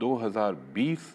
2020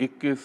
21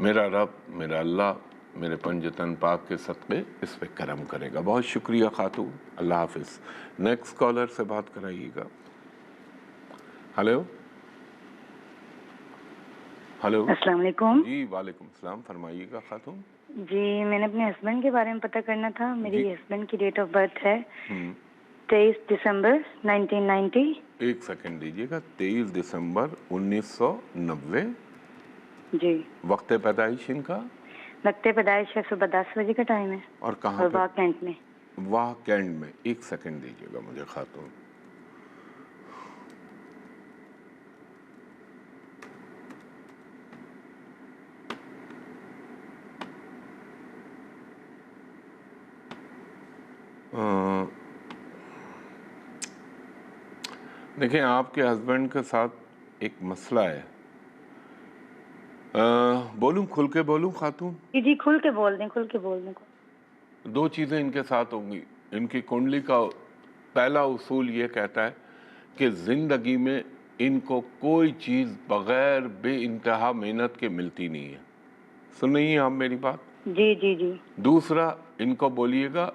میرا رب میرا اللہ میرے پنجتن پاک کے صدقے اس پہ کرم کرے گا. بہت شکریہ خاتون, اللہ حافظ. نیکسٹ کالر سے بات کرائیے گا. Hello hello. السلام علیکم. جی وعلیکم السلام, فرمائیے گا خاتون. جی میں نے اپنے ہسبینڈ کے بارے میں پتہ کرنا تھا. میری جی. ہسبینڈ کی ڈیٹ آف برتھ ہے ہم 23 دسمبر 1990. ایک سیکنڈ دیجیے گا. 23 دسمبر 1990. جی. وقت پیدائش ان کا وقت پیدائش ہے صبح 10 بجے کا ٹائم ہے اور کہاں اور پہ؟ واہ کینٹ میں. واہ کینٹ میں. ایک سیکنڈ دیجیے گا مجھے خاتون. دیکھیں آپ کے ہسبینڈ کے ساتھ ایک مسئلہ ہے. بولوں کھل کے بولوں خاتون؟ جی جی کھل کے بول دیں, کھل کے بول دیں. دو چیزیں ان کے ساتھ ہوں گی. ان کی کنڈلی کا پہلا اصول یہ کہتا ہے کہ زندگی میں ان کو کوئی چیز بغیر بے انتہا محنت کے ملتی نہیں ہے. سن رہی ہیں آپ میری بات؟ جی جی جی. دوسرا ان کو بولیے گا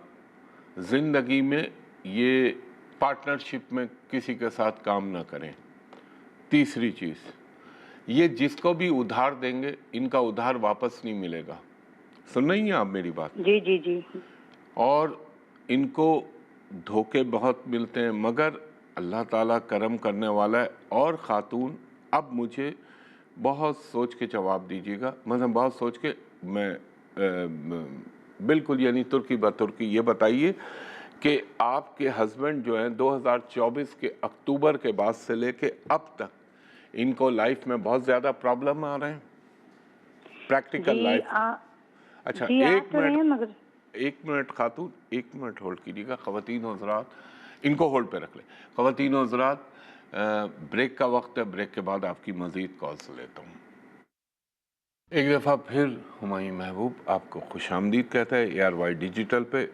زندگی میں یہ پارٹنرشپ میں کسی کے ساتھ کام نہ کریں. تیسری چیز یہ جس کو بھی ادھار دیں گے ان کا ادھار واپس نہیں ملے گا. سن رہی ہیں آپ میری بات؟ جی جی جی. اور ان کو دھوکے بہت ملتے ہیں مگر اللہ تعالیٰ کرم کرنے والا ہے. اور خاتون اب مجھے بہت سوچ کے جواب دیجیے گا, مطلب بہت سوچ کے, میں بالکل یعنی ترکی بترکی یہ بتائیے کہ آپ کے ہسبینڈ جو ہیں 2024 کے اکتوبر کے بعد سے لے کے اب تک ان کو لائف میں بہت زیادہ پرابلم آ رہے ہیں پریکٹیکل لائف. اچھا جی آ ایک تو رہے منٹ, ہیں مگر ایک منٹ خاتون, ایک منٹ ہولڈ کیجیے گا. خواتین و حضرات ان کو ہولڈ پہ رکھ لیں. خواتین و حضرات بریک کا وقت ہے, بریک کے بعد آپ کی مزید کالز لیتا ہوں. ایک دفعہ پھر ہمایوں محبوب آپ کو خوش آمدید کہتا ہے ARY ڈیجیٹل پہ.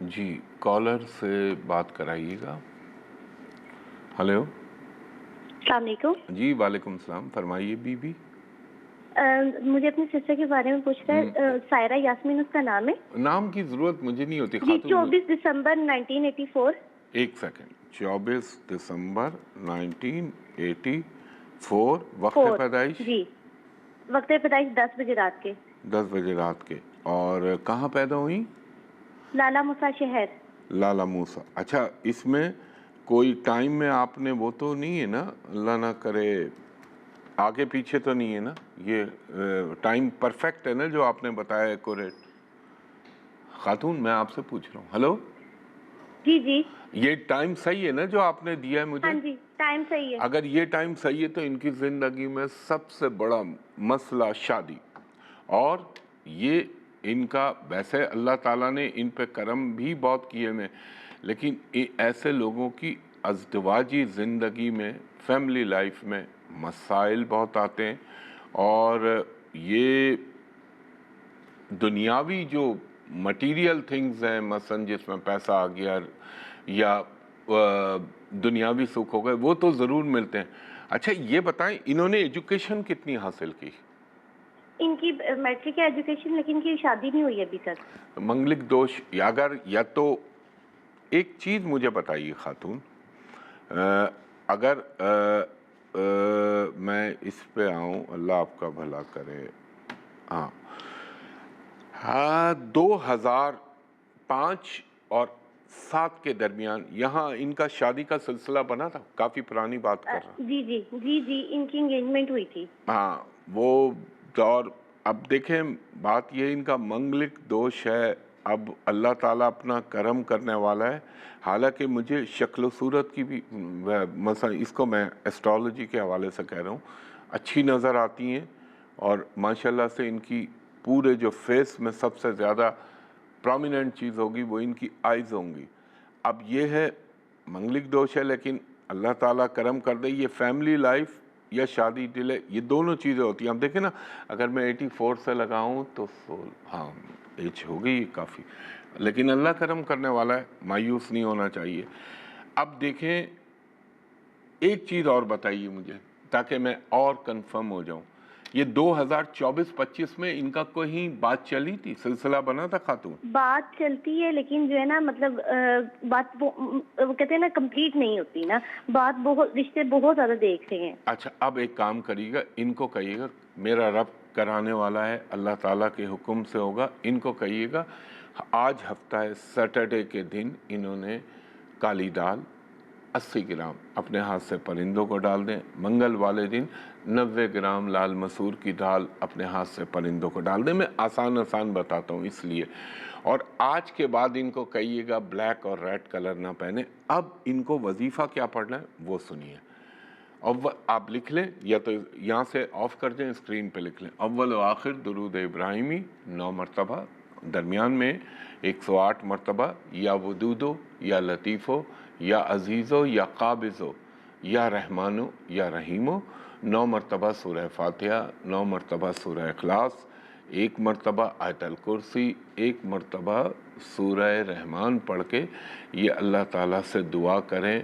جی کالر سے بات کرائیے گا. ہلو. السلام علیکم. جی وعلیکم السلام, فرمائیے بی بی. مجھے اپنی سسٹر کے بارے میں پوچھنا ہے. سائرہ یاسمین اس کا نام ہے. نام کی ضرورت مجھے نہیں ہوتی جی. خاتون. 24 دسمبر 1984. ایک سیکنڈ. 24 دسمبر 1984. وقت پیدائش؟ جی وقت پیدائش 10 بجے رات کے. 10 بجے رات کے. اور کہاں پیدا ہوئی؟ لالا موسیٰ شہر. لالا موسیٰ. اچھا اس میں کوئی ٹائم میں آپ نے وہ تو نہیں ہے نا, اللہ نہ کرے آگے پیچھے تو نہیں ہے نا, یہ ٹائم پرفیکٹ ہے نا جو آپ نے بتایا ایکوریٹ؟ خاتون میں آپ سے پوچھ رہا ہوں. ہلو. جی جی. یہ ٹائم صحیح ہے نا جو آپ نے دیا ہے مجھے؟ ہاں جی ٹائم صحیح ہے. اگر یہ ٹائم صحیح ہے تو ان کی زندگی میں سب سے بڑا مسئلہ شادی. اور یہ ان کا ویسے اللہ تعالیٰ نے ان پہ کرم بھی بہت کیے ہیں, لیکن ایسے لوگوں کی ازدواجی زندگی میں فیملی لائف میں مسائل بہت آتے ہیں. اور یہ دنیاوی جو مٹیریل تھنگز ہیں, مثلا جس میں پیسہ آ گیا یا دنیاوی سکھ ہو گئے, وہ تو ضرور ملتے ہیں. اچھا یہ بتائیں انہوں نے ایجوکیشن کتنی حاصل کی؟ ان کی میٹرک ایجوکیشن, لیکن ان کی شادی نہیں ہوئی ابھی تک. منگلک دوش. اگر یا تو ایک چیز مجھے بتائیے خاتون, اگر میں اس پہ آؤں, اللہ آپ کا بھلا کرے. ہاں 2005 اور 7 کے درمیان یہاں ان کا شادی کا سلسلہ بنا تھا. کافی پرانی بات کر رہا. جی جی جی جی ان کی انگیجمنٹ ہوئی تھی. ہاں وہ دور. اب دیکھیں بات یہ ان کا منگلک دوش ہے. اب اللہ تعالیٰ اپنا کرم کرنے والا ہے. حالانکہ مجھے شکل و صورت کی بھی, مثلا اس کو میں ایسٹرالوجی کے حوالے سے کہہ رہا ہوں, اچھی نظر آتی ہیں. اور ماشاءاللہ سے ان کی پورے جو فیس میں سب سے زیادہ پرومیننٹ چیز ہوگی وہ ان کی آئیز ہوں گی. اب یہ ہے منگلک دوش ہے, لیکن اللہ تعالیٰ کرم کر دے. یہ فیملی لائف یا شادی ڈیلے, یہ دونوں چیزیں ہوتی ہیں. اب دیکھیں نا, اگر میں 84 سے لگاؤں تو ہاں ایج ہو گئی کافی, لیکن اللہ کرم کرنے والا ہے, مایوس نہیں ہونا چاہیے. اب دیکھیں ایک چیز اور بتائیے مجھے تاکہ میں اور کنفرم ہو جاؤں. یہ 2024-25 میں ان کا کوئی بات چلی تھی, سلسلہ بنا تھا خاتون؟ بات چلتی ہے لیکن جو ہے نا مطلب بات وہ کہتے ہیں نا کمپلیٹ نہیں ہوتی نا, بات بہت, رشتے بہت زیادہ دیکھ رہے ہیں. اچھا اب ایک کام کریے گا, ان کو کہیے گا میرا رب کرانے والا ہے, اللہ تعالیٰ کے حکم سے ہوگا. ان کو کہیے گا آج ہفتہ ہے, سیٹرڈے کے دن انہوں نے کالی دال 80 گرام اپنے ہاتھ سے پرندوں کو ڈال دیں. منگل والے دن 90 گرام لال مسور کی دال اپنے ہاتھ سے پرندوں کو ڈال دیں. میں آسان بتاتا ہوں اس لیے. اور آج کے بعد ان کو کہیے گا بلیک اور ریڈ کلر نہ پہنے. اب ان کو وظیفہ کیا پڑھنا ہے وہ سنیے. آپ لکھ لیں یا تو یہاں سے آف کر دیں, اسکرین پہ لکھ لیں. اول و آخر درود ابراہیمی 9 مرتبہ, درمیان میں 108 مرتبہ یا ودودو یا لطیفو یا عزیزو یا قابضو یا رحمانو یا رحیمو. 9 مرتبہ سورہ فاتحہ, 9 مرتبہ سورہ اخلاص, 1 مرتبہ آیت الکرسی, 1 مرتبہ سورہ رحمان پڑھ کے یہ اللہ تعالیٰ سے دعا کریں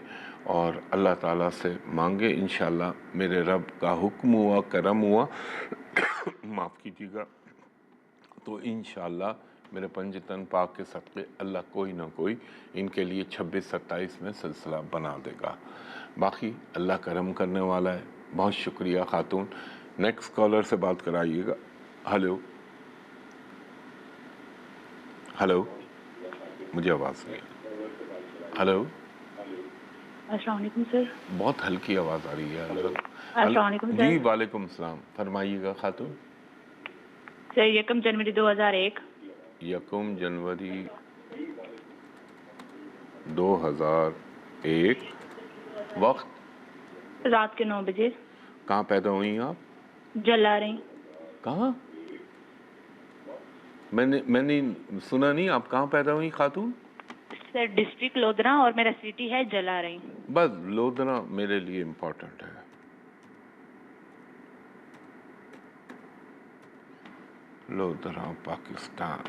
اور اللہ تعالیٰ سے مانگے. انشاءاللہ میرے رب کا حکم ہوا, کرم ہوا, معاف کیجیے گا, تو انشاءاللہ میرے پنجتن پاک کے صدقے اللہ کوئی نہ کوئی ان کے لیے 26-27 میں سلسلہ بنا دے گا. باقی اللہ کرم کرنے والا ہے. بہت شکریہ خاتون. نیکسٹ کالر سے بات کرائیے گا. ہلو ہلو, مجھے آواز نہیں. ہلو, السلام علیکم سر. بہت ہلکی آواز آ رہی ہے. السلام علیکم سر. جی وعلیکم السلام, فرمائیے گا خاتون. سر 1 جنوری 2001. 1 جنوری 2001. وقت رات کے 9 بجے. کہاں پیدا ہوئی آپ؟ جلا رہی. کہاں؟ میں نے سنا نہیں. آپ کہاں پیدا ہوئی خاتون؟ سر ڈسٹرکٹ لودھرا اور میرا سٹی ہے جلا رہی. بس لودھرا میرے لیے امپورٹنٹ ہے. لودھرا پاکستان.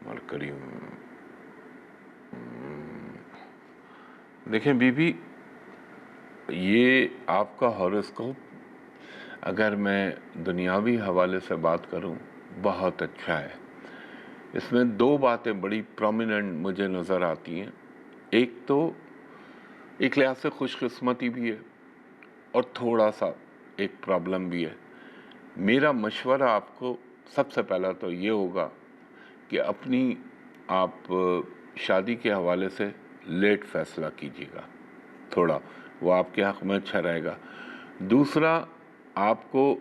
مرکری. دیکھیں بی بی, یہ آپ کا ہاروسکوپ اگر میں دنیاوی حوالے سے بات کروں بہت اچھا ہے. اس میں 2 باتیں بڑی پرومیننٹ مجھے نظر آتی ہیں. ایک تو ایک لحاظ سے خوش قسمتی بھی ہے اور تھوڑا سا ایک پرابلم بھی ہے. میرا مشورہ آپ کو سب سے پہلا تو یہ ہوگا کہ اپنی آپ شادی کے حوالے سے لیٹ فیصلہ کیجیے گا, تھوڑا وہ آپ کے حق میں اچھا رہے گا. دوسرا, آپ کو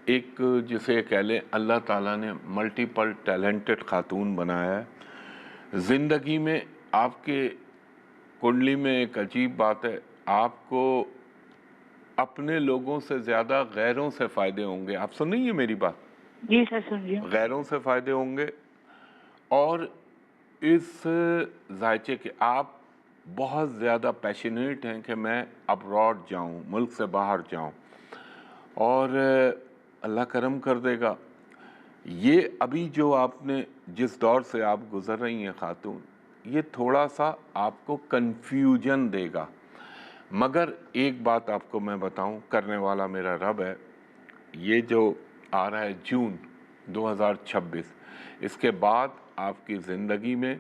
ایک جسے کہہ لیں اللہ تعالیٰ نے ملٹیپل ٹیلنٹڈ خاتون بنایا ہے. زندگی میں آپ کے کنڈلی میں ایک عجیب بات ہے, آپ کو اپنے لوگوں سے زیادہ غیروں سے فائدے ہوں گے. آپ سن رہی ہیں میری بات؟ جی سر سن رہی ہوں. غیروں سے فائدے ہوں گے. اور اس ذائچے کے آپ بہت زیادہ پیشنیٹ ہیں کہ میں ابراڈ جاؤں, ملک سے باہر جاؤں, اور اللہ کرم کر دے گا. یہ ابھی جو آپ نے جس دور سے آپ گزر رہی ہیں خاتون, یہ تھوڑا سا آپ کو کنفیوژن دے گا. مگر ایک بات آپ کو میں بتاؤں, کرنے والا میرا رب ہے. یہ جو آ رہا ہے جون 2026, اس کے بعد آپ کی زندگی میں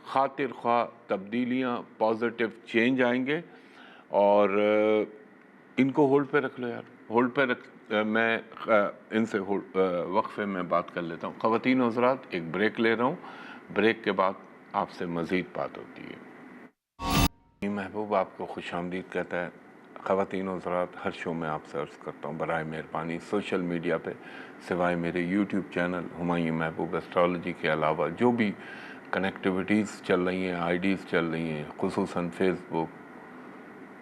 خاطر خواہ تبدیلیاں, پازیٹیو چینج آئیں گے. اور ان کو ہولڈ پہ رکھ لو یار, ہولڈ پہ رکھ. میں ان سے وقفے میں بات کر لیتا ہوں. خواتین و حضرات, ایک بریک لے رہا ہوں. بریک کے بعد آپ سے مزید بات ہوتی ہے. محبوب آپ کو خوش آمدید کہتا ہے. خواتین و حضرات, ہر شو میں آپ سے عرض کرتا ہوں برائے مہربانی سوشل میڈیا پہ سوائے میرے یوٹیوب چینل ہمایوں محبوب ایسٹرالوجی کے علاوہ جو بھی کنیکٹیویٹیز چل رہی ہیں, آئی ڈیز چل رہی ہیں, خصوصاً فیس بک,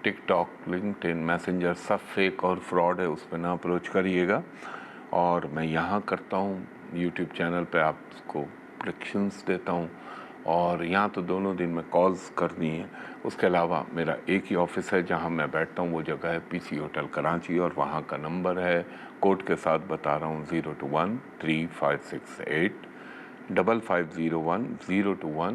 ٹک ٹاک, لنکڈ ان, میسنجر, سب فیک اور فراڈ ہے, اس پہ نہ اپروچ کریے گا. اور میں یہاں کرتا ہوں یوٹیوب چینل پہ آپ کو پریڈکشنز دیتا ہوں, اور یہاں تو دونوں دن میں کالز کرنی ہے. اس کے علاوہ میرا ایک ہی آفس ہے جہاں میں بیٹھتا ہوں, وہ جگہ ہے پی سی ہوٹل کراچی, اور وہاں کا نمبر ہے کوڈ کے ساتھ بتا رہا ہوں 0213568 5501-021,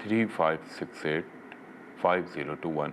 3568-5021।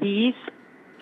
20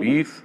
20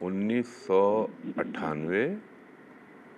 1998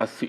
80,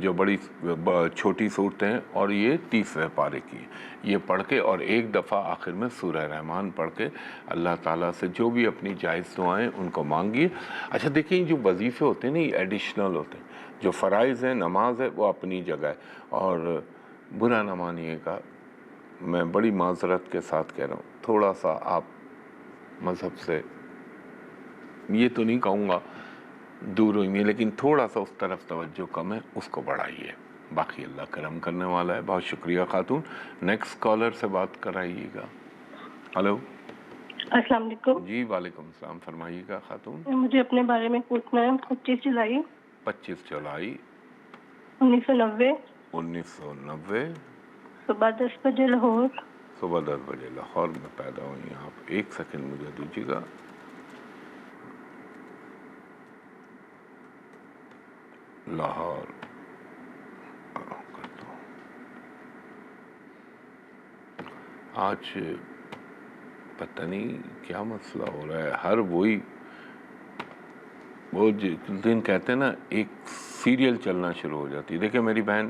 جو بڑی چھوٹی صورتیں ہیں، اور یہ 30ویں پارے کی ہیں. یہ پڑھ کے اور ایک دفعہ آخر میں سورہ رحمان پڑھ کے اللہ تعالیٰ سے جو بھی اپنی جائز دعائیں ان کو مانگیے. اچھا دیکھیں، جو وظیفے ہوتے ہیں نا یہ ایڈیشنل ہوتے ہیں. جو فرائض ہیں، نماز ہے، وہ اپنی جگہ ہے. اور برا نہ مانیے گا، میں بڑی معذرت کے ساتھ کہہ رہا ہوں، تھوڑا سا آپ مذہب سے یہ تو نہیں کہوں گا دور ہوئیں، لیکن تھوڑا سا اس طرف توجہ کم ہے، اس کو بڑھائیے. باقی اللہ کرم کرنے والا ہے. بہت شکریہ خاتون. نیکسٹ کالر سے بات کرائیے گا. ہلو. السلام علیکم. جی وعلیکم السلام، فرمائیے گا خاتون. مجھے اپنے بارے میں پوچھنا ہے. 25 جولائی 25 جولائی 1990 1990 صبح 10 بجے لاہور. صبح 10 بجے لاہور میں پیدا ہوئی ہیں آپ. ایک سیکنڈ مجھے دیجیے گا. لاہور آج پتہ نہیں کیا مسئلہ ہو رہا ہے. ہر وہ دن کہتے ہیں نا ایک سیریل چلنا شروع ہو جاتی ہے. دیکھیں میری بہن،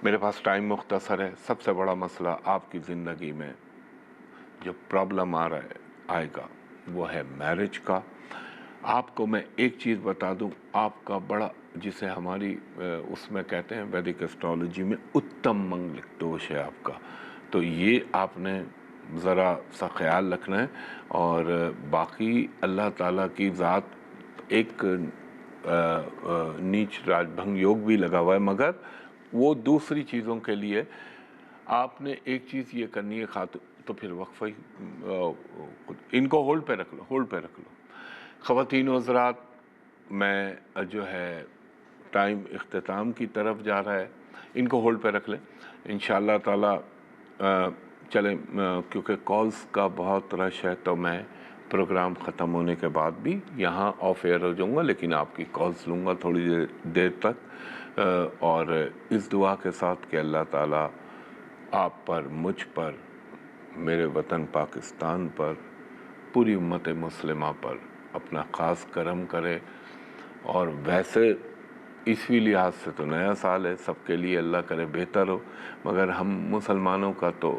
میرے پاس ٹائم مختصر ہے. سب سے بڑا مسئلہ آپ کی زندگی میں جو پرابلم آئے گا وہ ہے میرج کا. آپ کو میں ایک چیز بتا دوں، آپ کا بڑا، جسے ہماری اس میں کہتے ہیں ویدک ایسٹرالوجی میں اتم منگل دوش ہے آپ کا. تو یہ آپ نے ذرا سا خیال رکھنا ہے. اور باقی اللہ تعالیٰ کی ذات، ایک نیچ راج بھنگ یوگ بھی لگا ہوا ہے، مگر وہ دوسری چیزوں کے لیے. آپ نے ایک چیز یہ کرنی ہے تو پھر وقفہ ان کو ہولڈ پہ رکھ لو. خواتین و حضرات، میں جو ہے ٹائم اختتام کی طرف جا رہا ہے، ان کو ہولڈ پہ رکھ لیں انشاءاللہ تعالی. چلیں، کیونکہ کالز کا بہت رش ہے تو میں پروگرام ختم ہونے کے بعد بھی یہاں آف ایئر ہو جاؤں گا، لیکن آپ کی کالز لوں گا تھوڑی دیر تک. اور اس دعا کے ساتھ کہ اللہ تعالیٰ آپ پر، مجھ پر، میرے وطن پاکستان پر، پوری امت مسلمہ پر اپنا خاص کرم کرے. اور ویسے عیسوی لحاظ سے تو نیا سال ہے، سب کے لیے اللہ کرے بہتر ہو، مگر ہم مسلمانوں کا تو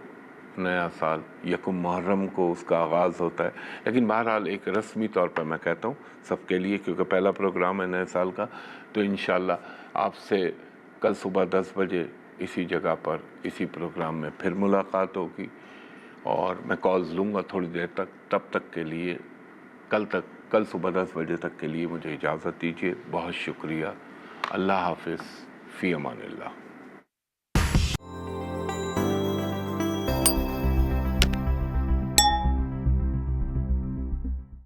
نیا سال یکم محرم کو اس کا آغاز ہوتا ہے. لیکن بہرحال ایک رسمی طور پر میں کہتا ہوں سب کے لیے، کیونکہ پہلا پروگرام ہے نئے سال کا. تو انشاءاللہ آپ سے کل صبح 10 بجے اسی جگہ پر اسی پروگرام میں پھر ملاقات ہوگی. اور میں کالز لوں گا تھوڑی دیر تک. تب تک کے لیے کل صبح 10 بجے تک کے لیے مجھے اجازت دیجیے. بہت شکریہ. اللہ حافظ. فی امان اللہ.